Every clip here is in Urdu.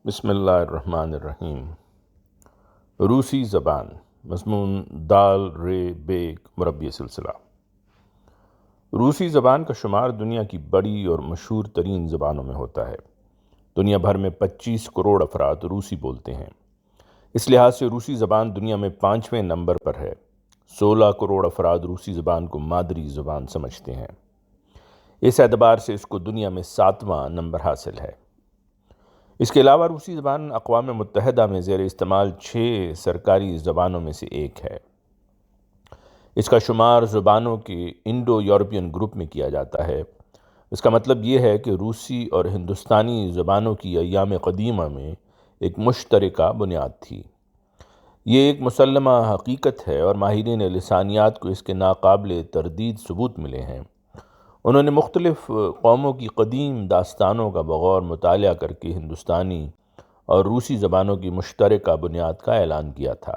بسم اللہ الرحمن الرحیم۔ روسی زبان، مضمون دال رے بیگ مربی سلسلہ۔ روسی زبان کا شمار دنیا کی بڑی اور مشہور ترین زبانوں میں ہوتا ہے۔ دنیا بھر میں 25 کروڑ افراد روسی بولتے ہیں۔ اس لحاظ سے روسی زبان دنیا میں 5ویں نمبر پر ہے۔ 16 کروڑ افراد روسی زبان کو مادری زبان سمجھتے ہیں۔ اس اعتبار سے اس کو دنیا میں 7واں نمبر حاصل ہے۔ اس کے علاوہ روسی زبان اقوام متحدہ میں زیر استعمال 6 سرکاری زبانوں میں سے ایک ہے۔ اس کا شمار زبانوں کے انڈو یورپین گروپ میں کیا جاتا ہے۔ اس کا مطلب یہ ہے کہ روسی اور ہندوستانی زبانوں کی ایام قدیمہ میں ایک مشترکہ بنیاد تھی۔ یہ ایک مسلمہ حقیقت ہے اور ماہرین لسانیات کو اس کے ناقابل تردید ثبوت ملے ہیں۔ انہوں نے مختلف قوموں کی قدیم داستانوں کا بغور مطالعہ کر کے ہندوستانی اور روسی زبانوں کی مشترکہ بنیاد کا اعلان کیا تھا۔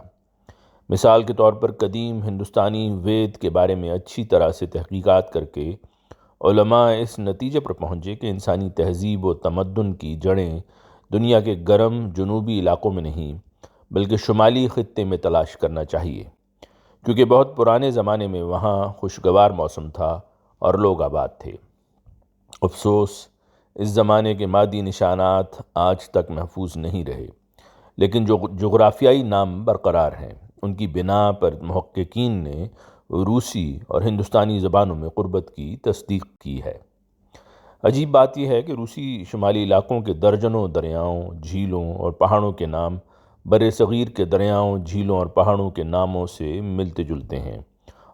مثال کے طور پر قدیم ہندوستانی وید کے بارے میں اچھی طرح سے تحقیقات کر کے علماء اس نتیجے پر پہنچے کہ انسانی تہذیب و تمدن کی جڑیں دنیا کے گرم جنوبی علاقوں میں نہیں بلکہ شمالی خطے میں تلاش کرنا چاہیے، کیونکہ بہت پرانے زمانے میں وہاں خوشگوار موسم تھا اور لوگ آباد تھے۔ افسوس، اس زمانے کے مادی نشانات آج تک محفوظ نہیں رہے، لیکن جو جغرافیائی نام برقرار ہیں ان کی بنا پر محققین نے روسی اور ہندوستانی زبانوں میں قربت کی تصدیق کی ہے۔ عجیب بات یہ ہے کہ روسی شمالی علاقوں کے درجنوں دریاؤں، جھیلوں اور پہاڑوں کے نام بر صغیر کے دریاؤں، جھیلوں اور پہاڑوں کے ناموں سے ملتے جلتے ہیں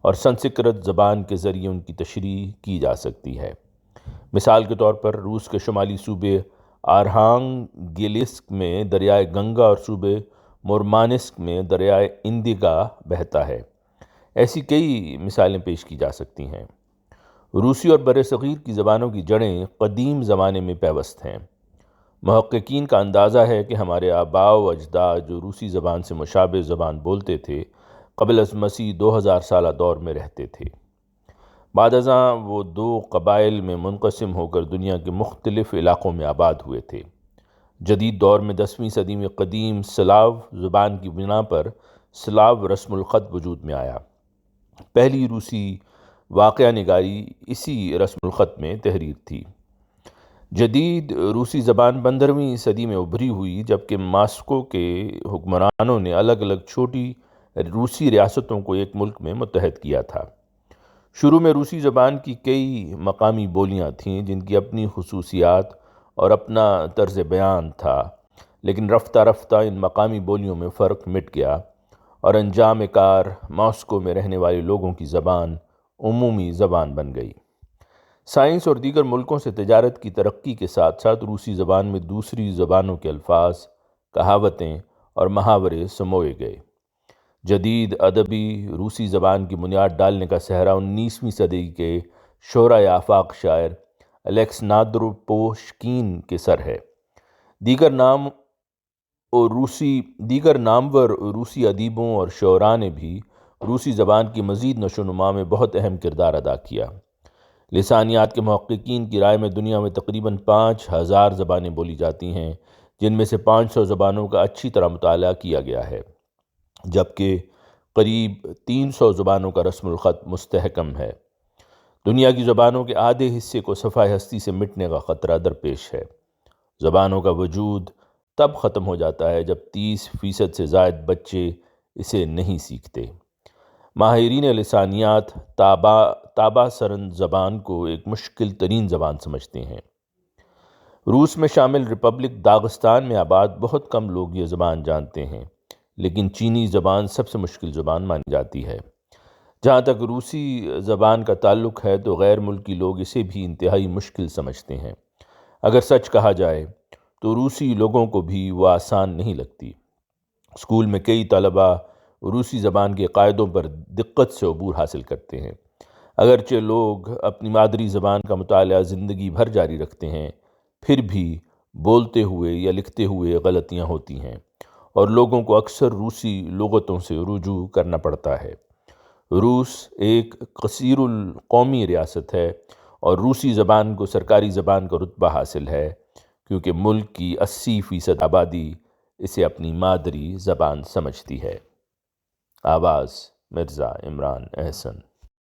اور سنسکرت زبان کے ذریعے ان کی تشریح کی جا سکتی ہے۔ مثال کے طور پر روس کے شمالی صوبے آرہانگیلسک میں دریائے گنگا اور صوبے مورمانسک میں دریائے اندیگا بہتا ہے۔ ایسی کئی مثالیں پیش کی جا سکتی ہیں۔ روسی اور برصغیر کی زبانوں کی جڑیں قدیم زمانے میں پیوست ہیں۔ محققین کا اندازہ ہے کہ ہمارے آباء و اجداد جو روسی زبان سے مشابہ زبان بولتے تھے قبل از مسیح 2000 سالہ دور میں رہتے تھے۔ بعد ازاں وہ 2 قبائل میں منقسم ہو کر دنیا کے مختلف علاقوں میں آباد ہوئے تھے۔ جدید دور میں 10ویں صدی میں قدیم سلاو زبان کی بنا پر سلاو رسم الخط وجود میں آیا۔ پہلی روسی واقعہ نگاری اسی رسم الخط میں تحریر تھی۔ جدید روسی زبان 15ویں صدی میں ابھری ہوئی، جبکہ ماسکو کے حکمرانوں نے الگ الگ چھوٹی روسی ریاستوں کو ایک ملک میں متحد کیا تھا۔ شروع میں روسی زبان کی کئی مقامی بولیاں تھیں جن کی اپنی خصوصیات اور اپنا طرز بیان تھا، لیکن رفتہ رفتہ ان مقامی بولیوں میں فرق مٹ گیا اور انجام کار ماسکو میں رہنے والے لوگوں کی زبان عمومی زبان بن گئی۔ سائنس اور دیگر ملکوں سے تجارت کی ترقی کے ساتھ ساتھ روسی زبان میں دوسری زبانوں کے الفاظ، کہاوتیں اور محاورے سموئے گئے۔ جدید ادبی روسی زبان کی بنیاد ڈالنے کا سہرا 19ویں صدی کے شعرائے آفاق شاعر الیکساندر پوشکین کے سر ہے۔ دیگر نامور روسی ادیبوں اور شعراء نے بھی روسی زبان کی مزید نشو و نما میں بہت اہم کردار ادا کیا۔ لسانیات کے محققین کی رائے میں دنیا میں تقریباً 5000 زبانیں بولی جاتی ہیں، جن میں سے 500 زبانوں کا اچھی طرح مطالعہ کیا گیا ہے، جبکہ قریب 300 زبانوں کا رسم الخط مستحکم ہے۔ دنیا کی زبانوں کے آدھے حصے کو صفحہ ہستی سے مٹنے کا خطرہ درپیش ہے۔ زبانوں کا وجود تب ختم ہو جاتا ہے جب 30% سے زائد بچے اسے نہیں سیکھتے۔ ماہرین لسانیات تابا سرن زبان کو ایک مشکل ترین زبان سمجھتے ہیں۔ روس میں شامل ریپبلک داغستان میں آباد بہت کم لوگ یہ زبان جانتے ہیں، لیکن چینی زبان سب سے مشکل زبان مانی جاتی ہے۔ جہاں تک روسی زبان کا تعلق ہے تو غیر ملکی لوگ اسے بھی انتہائی مشکل سمجھتے ہیں۔ اگر سچ کہا جائے تو روسی لوگوں کو بھی وہ آسان نہیں لگتی۔ اسکول میں کئی طلباء روسی زبان کے قاعدوں پر دقت سے عبور حاصل کرتے ہیں۔ اگرچہ لوگ اپنی مادری زبان کا مطالعہ زندگی بھر جاری رکھتے ہیں، پھر بھی بولتے ہوئے یا لکھتے ہوئے غلطیاں ہوتی ہیں اور لوگوں کو اکثر روسی لغتوں سے رجوع کرنا پڑتا ہے۔ روس ایک کثیر القومی ریاست ہے اور روسی زبان کو سرکاری زبان کا رتبہ حاصل ہے، کیونکہ ملک کی 80% آبادی اسے اپنی مادری زبان سمجھتی ہے۔ آواز مرزا عمران احسن۔